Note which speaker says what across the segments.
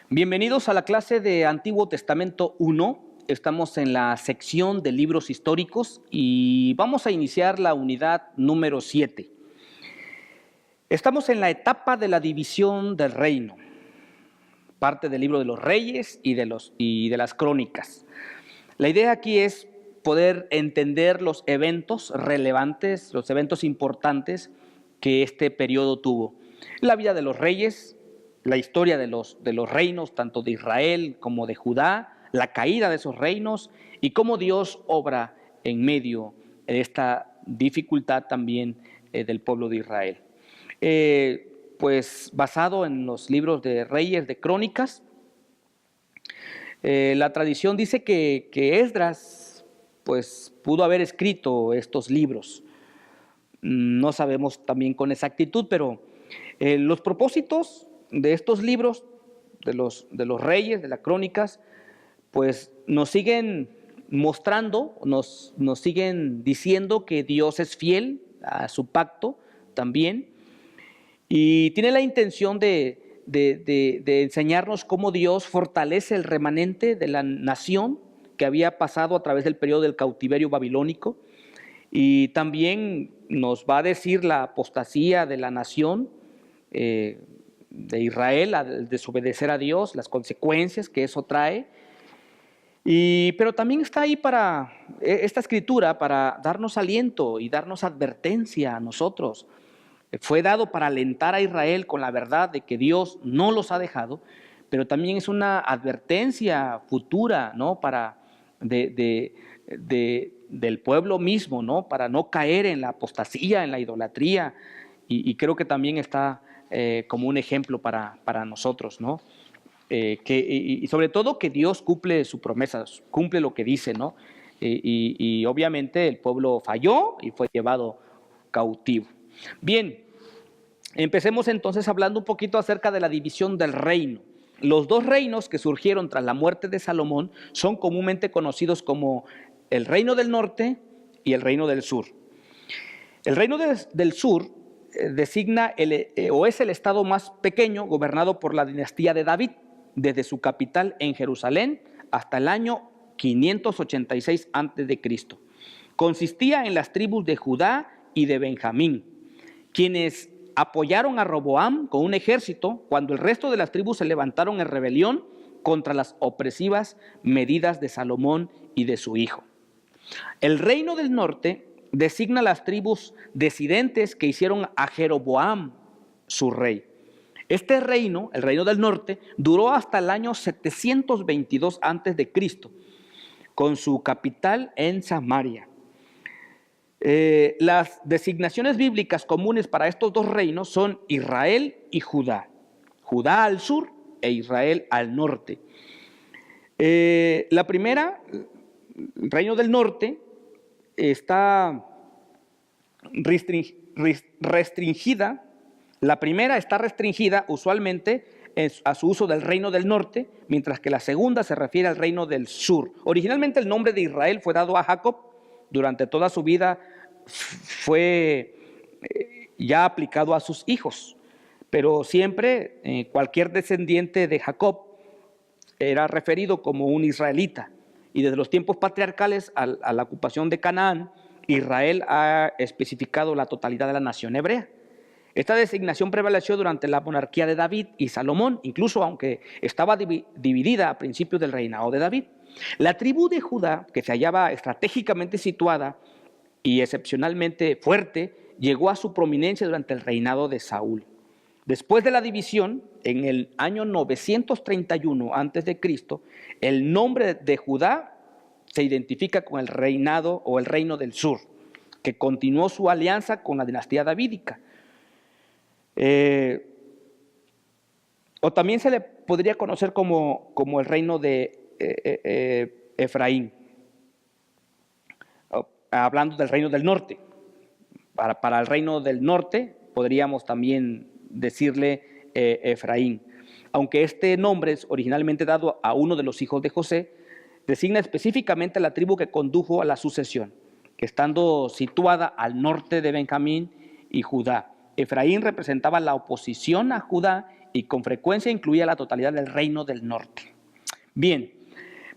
Speaker 1: Bienvenidos a la clase de Antiguo Testamento 1. Estamos en la sección de libros históricos y vamos a iniciar la unidad número 7. Estamos en la etapa de la división del reino, parte del libro de los reyes y de las crónicas. La idea aquí es poder entender los eventos relevantes, los eventos importantes que este periodo tuvo. La vida de los reyes, la historia de los reinos, tanto de Israel como de Judá, la caída de esos reinos y cómo Dios obra en medio de esta dificultad también del pueblo de Israel. Pues basado en los libros de reyes, de crónicas, la tradición dice que Esdras pues, pudo haber escrito estos libros. No sabemos también con exactitud, pero los propósitos de estos libros, de los reyes, de las crónicas, pues nos siguen mostrando, nos siguen diciendo que Dios es fiel a su pacto también, y tiene la intención de enseñarnos cómo Dios fortalece el remanente de la nación que había pasado a través del periodo del cautiverio babilónico, y también nos va a decir la apostasía de la nación de Israel al desobedecer a Dios, las consecuencias que eso trae. Pero también está ahí esta escritura para darnos aliento y darnos advertencia a nosotros. Fue dado para alentar a Israel con la verdad de que Dios no los ha dejado, pero también es una advertencia futura, ¿no? Del pueblo mismo, ¿no? Para no caer en la apostasía, en la idolatría, y creo que también está como un ejemplo para nosotros, ¿no? Y sobre todo que Dios cumple sus promesas, cumple lo que dice, ¿no? Y obviamente el pueblo falló y fue llevado cautivo. Bien, empecemos entonces hablando un poquito acerca de la división del reino. Los dos reinos que surgieron tras la muerte de Salomón son comúnmente conocidos como el reino del norte y el reino del sur. El reino del sur designa o es el estado más pequeño gobernado por la dinastía de David, desde su capital en Jerusalén hasta el año 586 a.C. Consistía en las tribus de Judá y de Benjamín, quienes apoyaron a Roboam con un ejército cuando el resto de las tribus se levantaron en rebelión contra las opresivas medidas de Salomón y de su hijo. El reino del norte designa las tribus disidentes que hicieron a Jeroboam su rey. Este reino, el reino del norte, duró hasta el año 722 a.C., con su capital en Samaria. Las designaciones bíblicas comunes para estos dos reinos son Israel y Judá. Judá al sur e Israel al norte. La primera, el reino del norte, está restringida. La primera está restringida usualmente a su uso del reino del norte, mientras que la segunda se refiere al reino del sur. Originalmente el nombre de Israel fue dado a Jacob. Durante toda su vida fue ya aplicado a sus hijos, pero siempre cualquier descendiente de Jacob era referido como un israelita. Y desde los tiempos patriarcales a la ocupación de Canaán, Israel ha especificado la totalidad de la nación hebrea. Esta designación prevaleció durante la monarquía de David y Salomón, incluso aunque estaba dividida a principios del reinado de David. La tribu de Judá, que se hallaba estratégicamente situada y excepcionalmente fuerte, llegó a su prominencia durante el reinado de Saúl. Después de la división, en el año 931 a.C., el nombre de Judá se identifica con el reinado o el reino del sur, que continuó su alianza con la dinastía davídica. O también se le podría conocer como el reino de Efraín, hablando del reino del norte. Para el reino del norte podríamos también decirle Efraín, aunque este nombre es originalmente dado a uno de los hijos de José, designa específicamente a la tribu que condujo a la sucesión, que estando situada al norte de Benjamín y Judá. Efraín representaba la oposición a Judá y con frecuencia incluía la totalidad del reino del norte. Bien,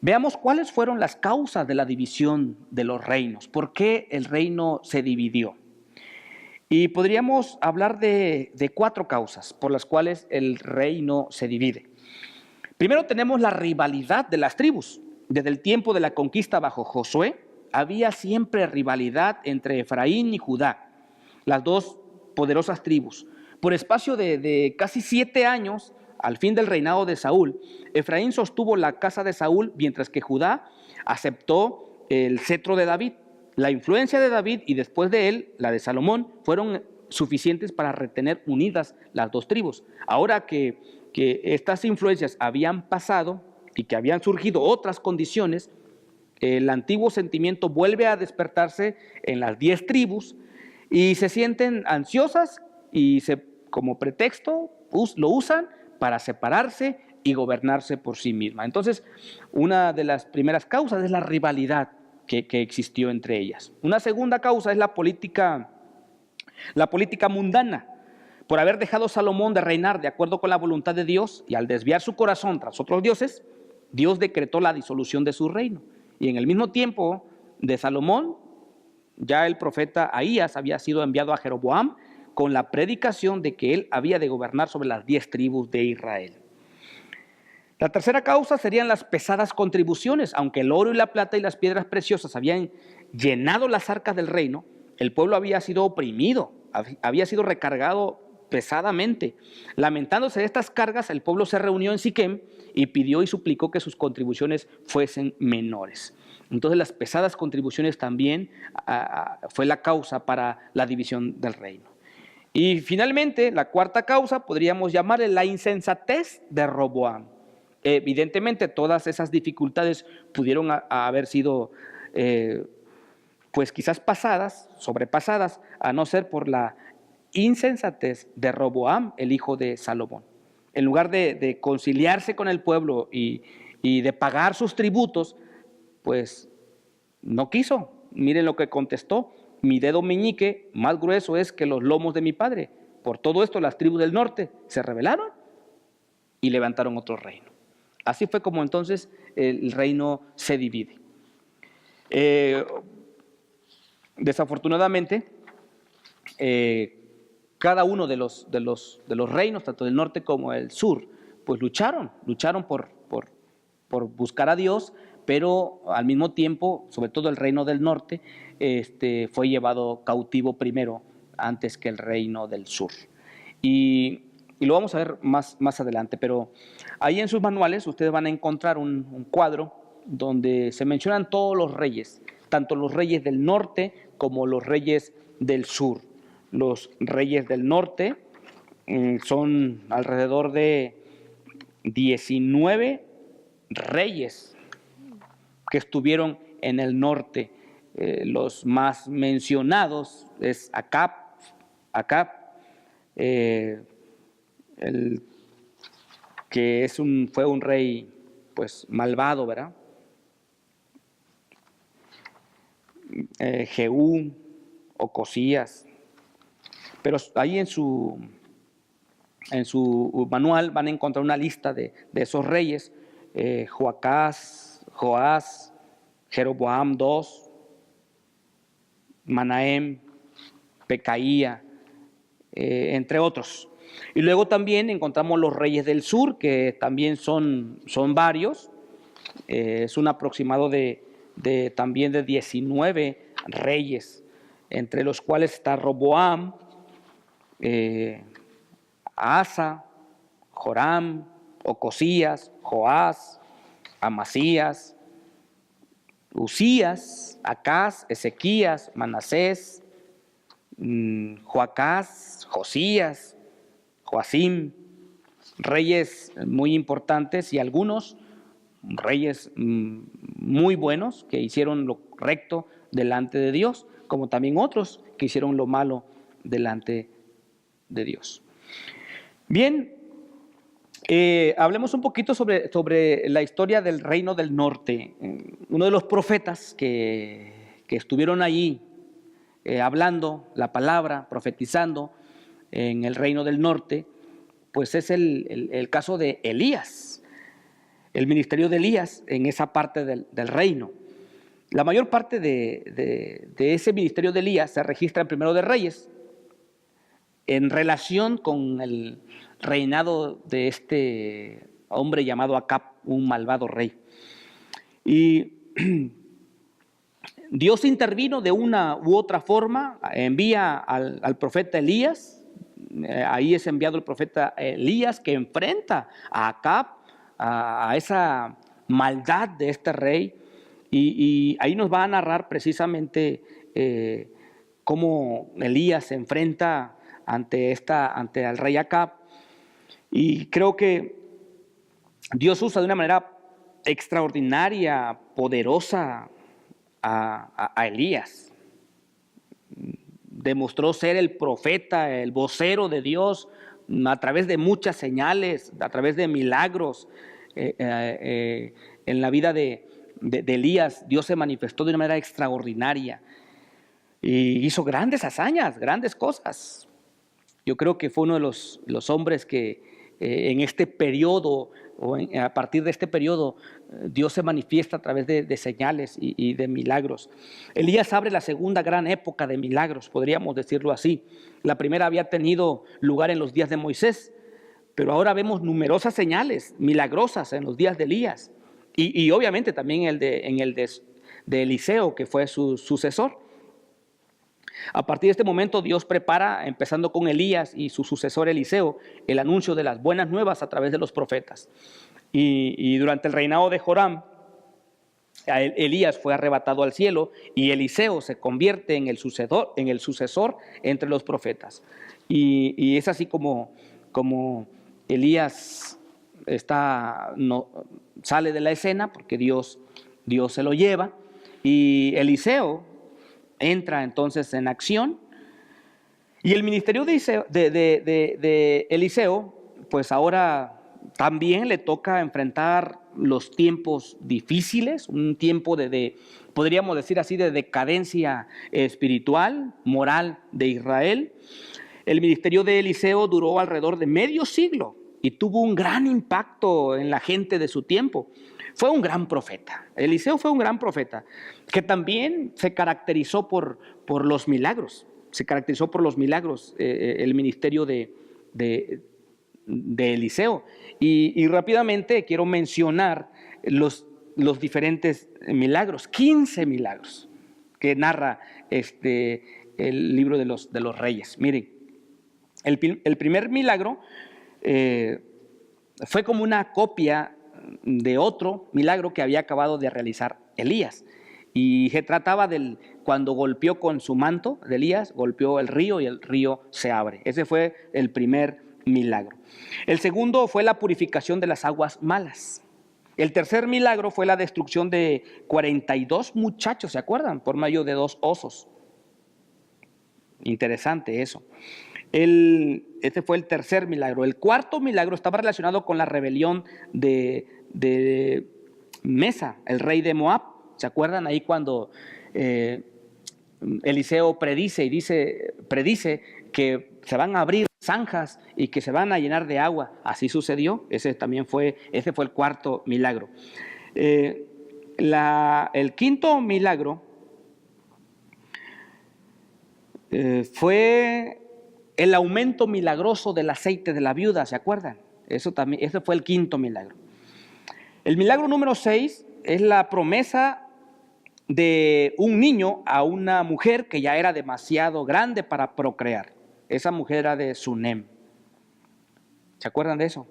Speaker 1: veamos cuáles fueron las causas de la división de los reinos. ¿Por qué el reino se dividió? Y podríamos hablar de 4 causas por las cuales el reino se divide. Primero tenemos la rivalidad de las tribus. Desde el tiempo de la conquista bajo Josué, había siempre rivalidad entre Efraín y Judá, las dos poderosas tribus. Por espacio de casi 7 años, al fin del reinado de Saúl, Efraín sostuvo la casa de Saúl, mientras que Judá aceptó el cetro de David. La influencia de David y después de él, la de Salomón, fueron suficientes para retener unidas las dos tribus. Ahora que estas influencias habían pasado y que habían surgido otras condiciones, el antiguo sentimiento vuelve a despertarse en las 10 tribus y se sienten ansiosas y como pretexto lo usan para separarse y gobernarse por sí misma. Entonces, una de las primeras causas es la rivalidad que existió entre ellas. Una segunda causa es la política mundana. Por haber dejado Salomón de reinar de acuerdo con la voluntad de Dios y al desviar su corazón tras otros dioses, Dios decretó la disolución de su reino. Y en el mismo tiempo de Salomón, ya el profeta Ahías había sido enviado a Jeroboam con la predicación de que él había de gobernar sobre las 10 tribus de Israel. La tercera causa serían las pesadas contribuciones. Aunque el oro y la plata y las piedras preciosas habían llenado las arcas del reino, el pueblo había sido oprimido, había sido recargado pesadamente. Lamentándose de estas cargas, el pueblo se reunió en Siquem y pidió y suplicó que sus contribuciones fuesen menores. Entonces las pesadas contribuciones también fue la causa para la división del reino. Y finalmente, la cuarta causa podríamos llamarle la insensatez de Roboam. Evidentemente todas esas dificultades pudieron haber sido pues quizás sobrepasadas, a no ser por la insensatez de Roboam, el hijo de Salomón. En lugar de conciliarse con el pueblo y de pagar sus tributos, pues no quiso. Miren lo que contestó: mi dedo meñique más grueso es que los lomos de mi padre. Por todo esto las tribus del norte se rebelaron y levantaron otro reino. Así fue como entonces el reino se divide. Desafortunadamente, cada uno de los reinos, tanto del norte como del sur, pues lucharon por buscar a Dios, pero al mismo tiempo, sobre todo el reino del norte, fue llevado cautivo primero antes que el reino del sur. Y lo vamos a ver más adelante, pero ahí en sus manuales ustedes van a encontrar un cuadro donde se mencionan todos los reyes, tanto los reyes del norte como los reyes del sur. Los reyes del norte son alrededor de 19 reyes que estuvieron en el norte. Los más mencionados es Acab, el que fue un rey pues malvado, ¿verdad? Jehú, Ocosías. Pero ahí en su manual van a encontrar una lista de esos reyes: Joás, Jeroboam II, Manahem, Pecaía, entre otros. Y luego también encontramos los reyes del sur, que también son varios. Es un aproximado también de 19 reyes, entre los cuales está Roboam, Asa, Joram, Ocosías, Joás, Amasías, Usías, Acaz, Ezequías, Manasés, Joacás, Josías, Joacim, reyes muy importantes y algunos reyes muy buenos que hicieron lo recto delante de Dios, como también otros que hicieron lo malo delante de Dios. Bien, hablemos un poquito sobre la historia del reino del norte. Uno de los profetas que estuvieron allí hablando la palabra, profetizando en el reino del norte, pues es el caso de Elías, el ministerio de Elías en esa parte del reino. La mayor parte de ese ministerio de Elías se registra en Primero de Reyes, en relación con el reinado de este hombre llamado Acab, un malvado rey. Y Dios intervino de una u otra forma, envía al profeta Elías, ahí es enviado el profeta Elías que enfrenta a Acab, a esa maldad de este rey, y ahí nos va a narrar precisamente cómo Elías se enfrenta ante el rey Acab, y creo que Dios usa de una manera extraordinaria, poderosa a Elías. Demostró ser el profeta, el vocero de Dios a través de muchas señales, a través de milagros. En la vida de Elías, Dios se manifestó de una manera extraordinaria y hizo grandes hazañas, grandes cosas. Yo creo que fue uno de los hombres que en este periodo, a partir de este periodo, Dios se manifiesta a través de señales y de milagros. Elías abre la segunda gran época de milagros, podríamos decirlo así. La primera había tenido lugar en los días de Moisés, pero ahora vemos numerosas señales milagrosas en los días de Elías y obviamente también en el de Eliseo, que fue su sucesor. A partir de este momento Dios prepara, empezando con Elías y su sucesor Eliseo, el anuncio de las buenas nuevas a través de los profetas. Y durante el reinado de Joram, Elías fue arrebatado al cielo y Eliseo se convierte en el sucesor entre los profetas. Y es así como Elías sale de la escena, porque Dios se lo lleva, y Eliseo entra entonces en acción, y el ministerio de Eliseo, pues ahora también le toca enfrentar los tiempos difíciles, un tiempo podríamos decir así, de decadencia espiritual, moral de Israel. El ministerio de Eliseo duró alrededor de medio siglo y tuvo un gran impacto en la gente de su tiempo. Fue un gran profeta. Eliseo fue un gran profeta que también se caracterizó por los milagros. Se caracterizó por los milagros el ministerio de Eliseo. Y rápidamente quiero mencionar los diferentes milagros, 15 milagros que narra el libro de los Reyes. Miren, el primer milagro fue como una copia de otro milagro que había acabado de realizar Elías, y se trataba cuando golpeó con su manto de Elías, golpeó el río y el río se abre. Ese fue el primer milagro. El segundo fue la purificación de las aguas malas. El tercer milagro fue la destrucción de 42 muchachos, ¿se acuerdan? Por medio de 2 osos. Interesante eso. Este fue el tercer milagro. El cuarto milagro estaba relacionado con la rebelión de Mesa, el rey de Moab. ¿Se acuerdan ahí cuando Eliseo predice que se van a abrir zanjas y que se van a llenar de agua? Así sucedió. Ese fue el cuarto milagro. El quinto milagro fue el aumento milagroso del aceite de la viuda, ¿se acuerdan? Ese fue el quinto milagro. El milagro número 6 es la promesa de un niño a una mujer que ya era demasiado grande para procrear. Esa mujer era de Sunem. ¿Se acuerdan de eso?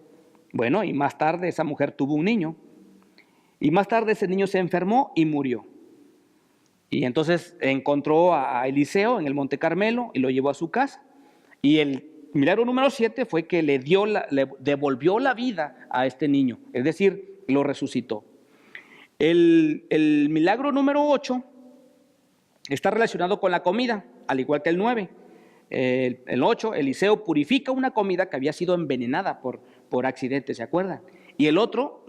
Speaker 1: Bueno, y más tarde esa mujer tuvo un niño, y más tarde ese niño se enfermó y murió. Y entonces encontró a Eliseo en el Monte Carmelo y lo llevó a su casa. Y el milagro número 7 fue que le devolvió la vida a este niño, es decir, lo resucitó. El milagro número 8 está relacionado con la comida, al igual que el 9. El 8, Eliseo purifica una comida que había sido envenenada por accidente, ¿se acuerdan? Y el otro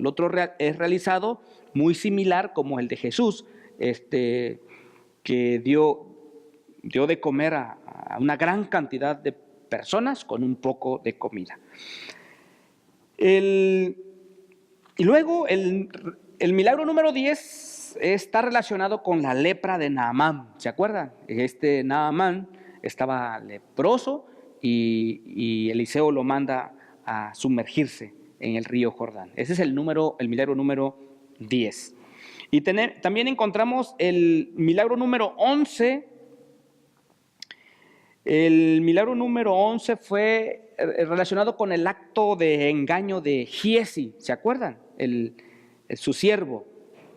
Speaker 1: es realizado muy similar como el de Jesús, que dio de comer a una gran cantidad de personas con un poco de comida. Y luego el milagro número 10 está relacionado con la lepra de Naamán. ¿Se acuerdan? Este Naamán estaba leproso y Eliseo lo manda a sumergirse en el río Jordán. Ese es el milagro número 10. Y también encontramos el milagro número 11. El milagro número 11 fue relacionado con el acto de engaño de Giezi. ¿Se acuerdan? Su siervo,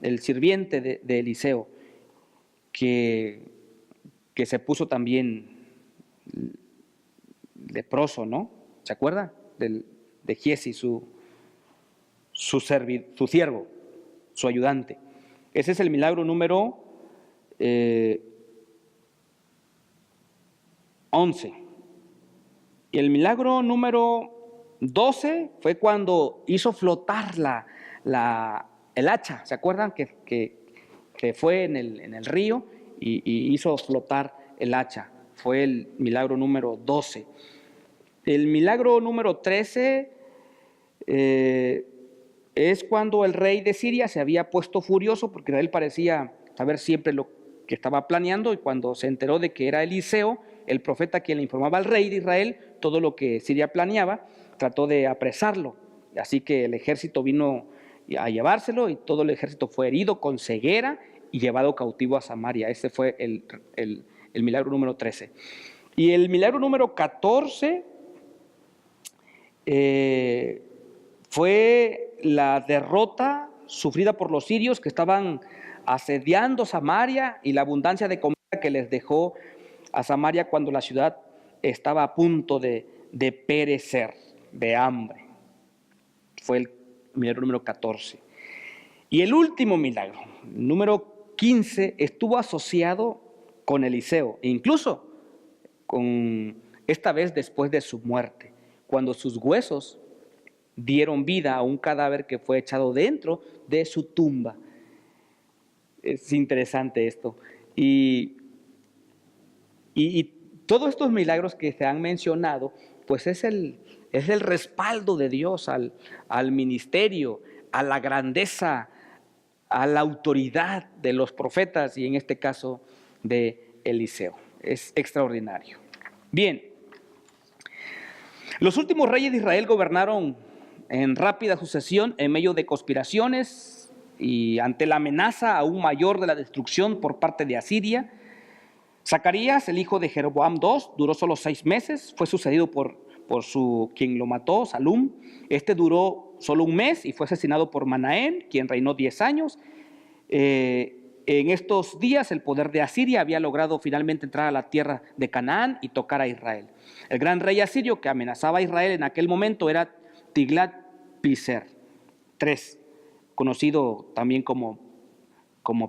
Speaker 1: el sirviente de Eliseo, que se puso también leproso, ¿no? ¿Se acuerdan? De Giezi, su siervo, su ayudante. Ese es el milagro número 11. Y el milagro número 12 fue cuando hizo flotar el hacha. ¿Se acuerdan? Que fue en el río y hizo flotar el hacha. Fue el milagro número 12. El milagro número 13 es cuando el rey de Siria se había puesto furioso porque él parecía saber siempre lo que estaba planeando, y cuando se enteró de que era Eliseo, el profeta, quien le informaba al rey de Israel todo lo que Siria planeaba, trató de apresarlo. Así que el ejército vino a llevárselo y todo el ejército fue herido con ceguera y llevado cautivo a Samaria. Ese fue el milagro número 13. Y el milagro número 14 fue la derrota sufrida por los sirios que estaban asediando Samaria y la abundancia de comida que les dejó a Samaria cuando la ciudad estaba a punto de perecer de hambre. Fue el milagro número 14. Y el último milagro, número 15, estuvo asociado con Eliseo, e incluso esta vez después de su muerte, cuando sus huesos dieron vida a un cadáver que fue echado dentro de su tumba. Es interesante esto. Y todos estos milagros que se han mencionado, pues es el respaldo de Dios al ministerio, a la grandeza, a la autoridad de los profetas y en este caso de Eliseo. Es extraordinario. Bien, los últimos reyes de Israel gobernaron en rápida sucesión en medio de conspiraciones y ante la amenaza aún mayor de la destrucción por parte de Asiria. Zacarías, el hijo de Jeroboam II, duró solo 6 meses, fue sucedido por quien lo mató, Salum. Este duró solo 1 mes y fue asesinado por Manahem, quien reinó 10 años. En estos días el poder de Asiria había logrado finalmente entrar a la tierra de Canaán y tocar a Israel. El gran rey asirio que amenazaba a Israel en aquel momento era Tiglat-Pileser III, conocido también como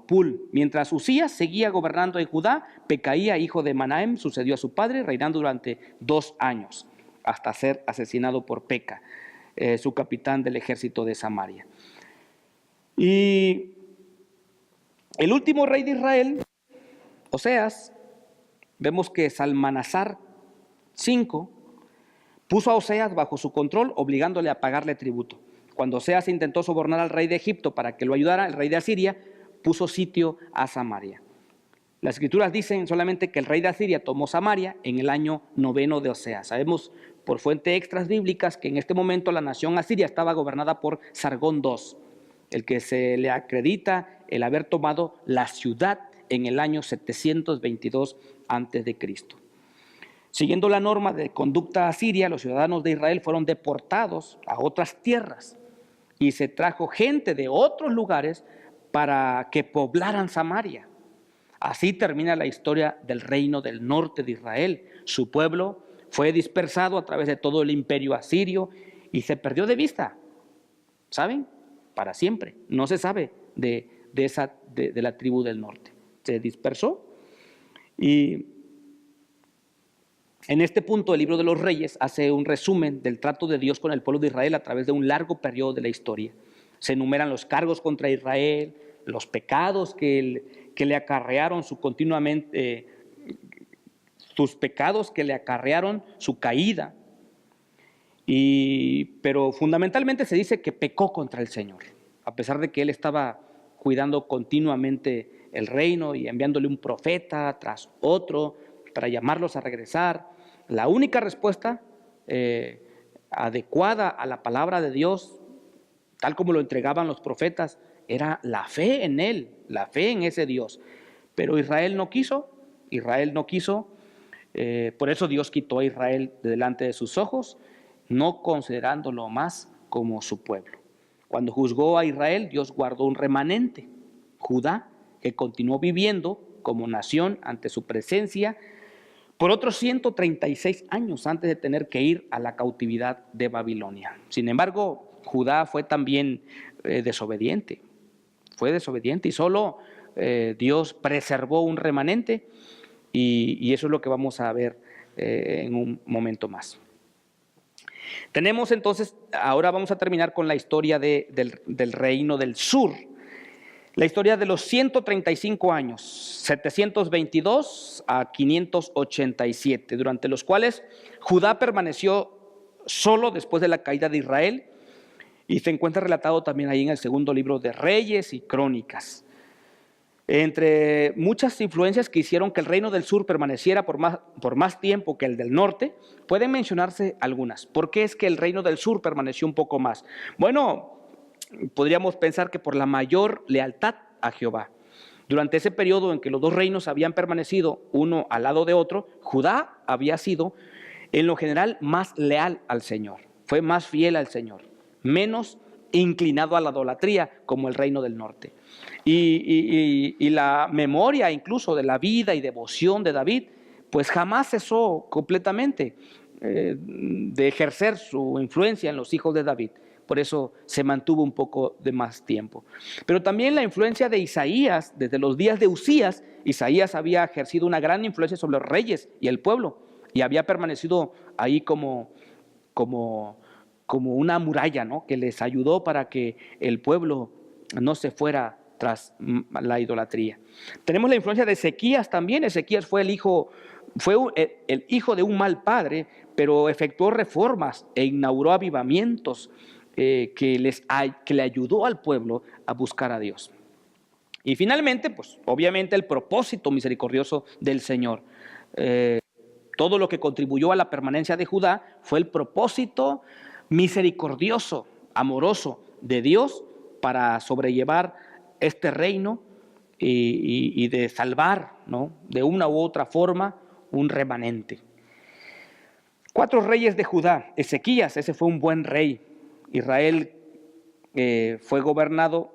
Speaker 1: Pul. Mientras Usías seguía gobernando en Judá, Pecaía, hijo de Manahem, sucedió a su padre, reinando durante 2 años, hasta ser asesinado por Peca, su capitán del ejército de Samaria. Y el último rey de Israel, Oseas, vemos que Salmanasar V puso a Oseas bajo su control, obligándole a pagarle tributo. Cuando Oseas intentó sobornar al rey de Egipto para que lo ayudara, el rey de Asiria puso sitio a Samaria. Las escrituras dicen solamente que el rey de Asiria tomó Samaria en el año 9 de Oseas. Sabemos por fuentes extras bíblicas que en este momento la nación asiria estaba gobernada por Sargón II, el que se le acredita el haber tomado la ciudad en el año 722 a.C. Siguiendo la norma de conducta asiria, los ciudadanos de Israel fueron deportados a otras tierras y se trajo gente de otros lugares para que poblaran Samaria. Así termina la historia del reino del norte de Israel. Su pueblo fue dispersado a través de todo el imperio asirio y se perdió de vista. ¿Saben? Para siempre. No se sabe de la tribu del norte. Se dispersó. Y en este punto el libro de los Reyes hace un resumen del trato de Dios con el pueblo de Israel a través de un largo periodo de la historia. Se enumeran los cargos contra Israel, los pecados que le acarrearon sus pecados que le acarrearon su caída. Pero fundamentalmente se dice que pecó contra el Señor, a pesar de que él estaba cuidando continuamente el reino y enviándole un profeta tras otro para llamarlos a regresar. La única respuesta adecuada a la palabra de Dios, tal como lo entregaban los profetas, era la fe en él, la fe en ese Dios. Pero Israel no quiso, por eso Dios quitó a Israel de delante de sus ojos, no considerándolo más como su pueblo. Cuando juzgó a Israel, Dios guardó un remanente, Judá, que continuó viviendo como nación ante su presencia por otros 136 años antes de tener que ir a la cautividad de Babilonia. Sin embargo, Judá fue también desobediente, y solo Dios preservó un remanente, y eso es lo que vamos a ver en un momento más. Tenemos entonces, ahora vamos a terminar con la historia del reino del sur. La historia de los 135 años, 722 a 587, durante los cuales Judá permaneció solo después de la caída de Israel, y se encuentra relatado también ahí en el segundo libro de Reyes y Crónicas. Entre muchas influencias que hicieron que el reino del sur permaneciera por más tiempo que el del norte, pueden mencionarse algunas. ¿Por qué es que el reino del sur permaneció un poco más? Bueno, podríamos pensar que por la mayor lealtad a Jehová. Durante ese periodo en que los dos reinos habían permanecido uno al lado de otro, Judá había sido en lo general más leal al Señor, fue más fiel al Señor, menos inclinado a la idolatría como el reino del norte. Y la memoria incluso de la vida y devoción de David, pues jamás cesó completamente de ejercer su influencia en los hijos de David. Por eso se mantuvo un poco de más tiempo. Pero también la influencia de Isaías, desde los días de Usías, Isaías había ejercido una gran influencia sobre los reyes y el pueblo, y había permanecido ahí como una muralla, ¿no?, que les ayudó para que el pueblo no se fuera tras la idolatría. Tenemos la influencia de Ezequías también. Ezequías fue el hijo de un mal padre, pero efectuó reformas e inauguró avivamientos que le ayudó al pueblo a buscar a Dios. Y finalmente, pues obviamente el propósito misericordioso del Señor. Todo lo que contribuyó a la permanencia de Judá fue el propósito misericordioso, amoroso de Dios para sobrellevar este reino y de salvar, ¿no?, de una u otra forma un remanente. 4 reyes de Judá. Ezequías, ese fue un buen rey. Israel fue gobernado,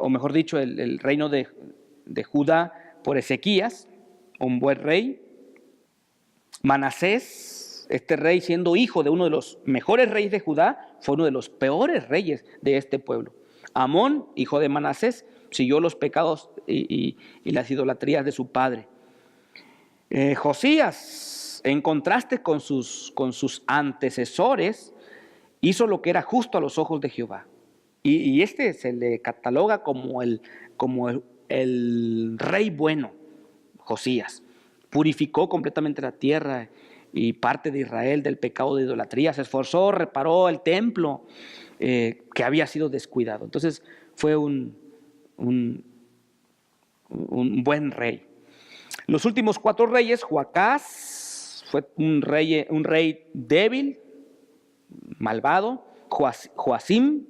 Speaker 1: o mejor dicho, el reino de Judá por Ezequías, un buen rey. Manasés, este rey, siendo hijo de uno de los mejores reyes de Judá, fue uno de los peores reyes de este pueblo. Amón, hijo de Manasés, siguió los pecados y las idolatrías de su padre. Josías, en contraste con sus antecesores, hizo lo que era justo a los ojos de Jehová. Y este se le cataloga como el rey bueno, Josías. Purificó completamente la tierra y parte de Israel del pecado de idolatría. Se esforzó, reparó el templo que había sido descuidado. Entonces fue un buen rey. Los últimos 4 reyes, Joacás fue un rey débil, malvado. Joacim,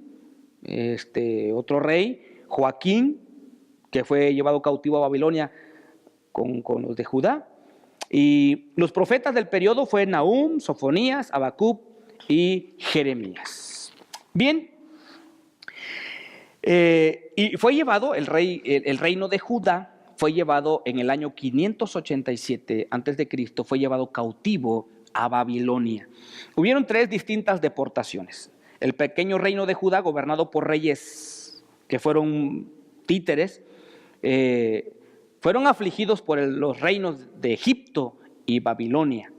Speaker 1: otro rey. Joaquín, que fue llevado cautivo a Babilonia con los de Judá. Y los profetas del periodo fue Nahum, Sofonías, Habacuc y Jeremías. Bien, y fue llevado el reino de Judá, fue llevado en el año 587 a.C., fue llevado cautivo a Babilonia. Hubieron 3 distintas deportaciones. El pequeño reino de Judá, gobernado por reyes que fueron títeres, fueron afligidos por los reinos de Egipto y Babilonia.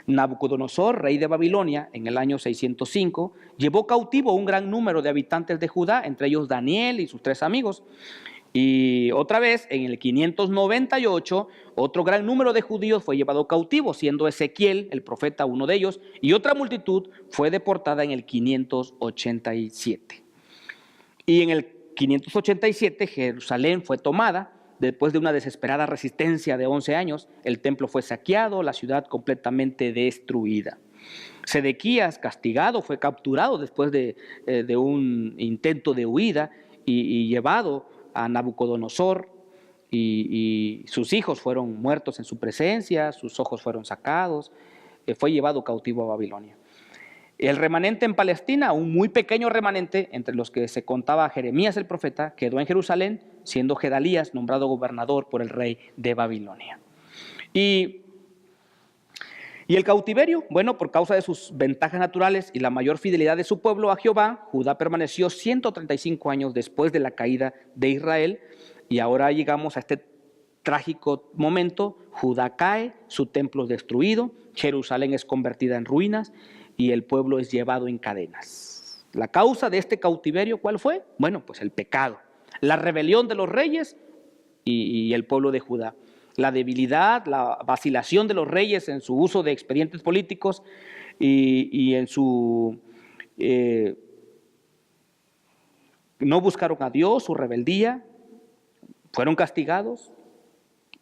Speaker 1: Nabucodonosor, rey de Babilonia, en el año 605, llevó cautivo un gran número de habitantes de Judá, entre ellos Daniel y sus 3 amigos. Y otra vez, en el 598, otro gran número de judíos fue llevado cautivo, siendo Ezequiel, el profeta, uno de ellos, y otra multitud fue deportada en el 587. Y en el 587 Jerusalén fue tomada. Después de una desesperada resistencia de 11 años, el templo fue saqueado, la ciudad completamente destruida. Sedequías, castigado, fue capturado después de un intento de huida y llevado a Nabucodonosor, y sus hijos fueron muertos en su presencia, sus ojos fueron sacados, fue llevado cautivo a Babilonia. El remanente en Palestina, un muy pequeño remanente, entre los que se contaba Jeremías el profeta, quedó en Jerusalén, siendo Gedalías nombrado gobernador por el rey de Babilonia. Y el cautiverio, bueno, por causa de sus ventajas naturales y la mayor fidelidad de su pueblo a Jehová, Judá permaneció 135 años después de la caída de Israel, y ahora llegamos a este trágico momento. Judá cae, su templo es destruido, Jerusalén es convertida en ruinas y el pueblo es llevado en cadenas. La causa de este cautiverio, ¿cuál fue? Bueno, pues el pecado, la rebelión de los reyes y el pueblo de Judá. La debilidad, la vacilación de los reyes en su uso de expedientes políticos y en su no buscaron a Dios, su rebeldía, fueron castigados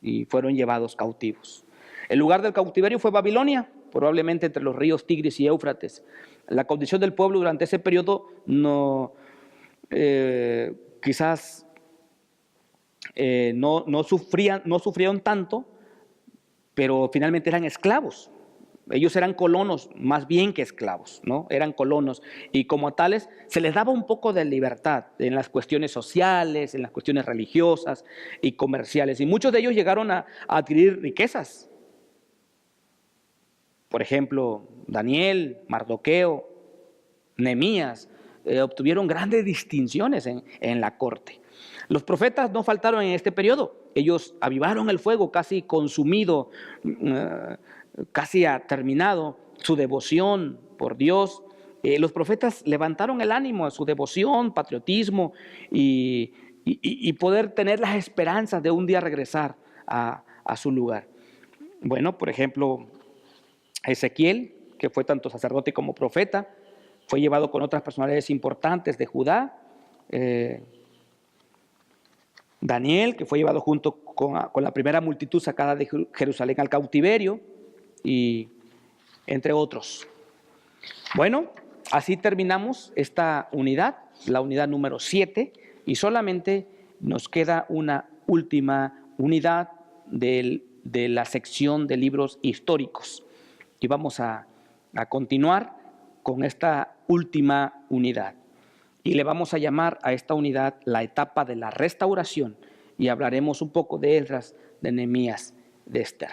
Speaker 1: y fueron llevados cautivos. El lugar del cautiverio fue Babilonia, probablemente entre los ríos Tigris y Éufrates. La condición del pueblo durante ese periodo quizás no sufrieron tanto, pero finalmente eran esclavos. Ellos eran colonos más bien que esclavos, ¿no? Eran colonos, y como tales se les daba un poco de libertad en las cuestiones sociales, en las cuestiones religiosas y comerciales, y muchos de ellos llegaron a adquirir riquezas. Por ejemplo, Daniel, Mardoqueo, Nehemías obtuvieron grandes distinciones en la corte. Los profetas no faltaron en este periodo. Ellos avivaron el fuego casi consumido, casi terminado, su devoción por Dios. Los profetas levantaron el ánimo a su devoción, patriotismo y poder tener las esperanzas de un día regresar a su lugar. Bueno, por ejemplo, Ezequiel, que fue tanto sacerdote como profeta, fue llevado con otras personalidades importantes de Judá. Daniel, que fue llevado junto con la primera multitud sacada de Jerusalén al cautiverio, y entre otros. Bueno, así terminamos esta unidad, la unidad número 7, y solamente nos queda una última unidad de la sección de libros históricos. Y vamos a continuar con esta última unidad. Y le vamos a llamar a esta unidad la etapa de la restauración, y hablaremos un poco de Esdras, de Nehemías, de Esther.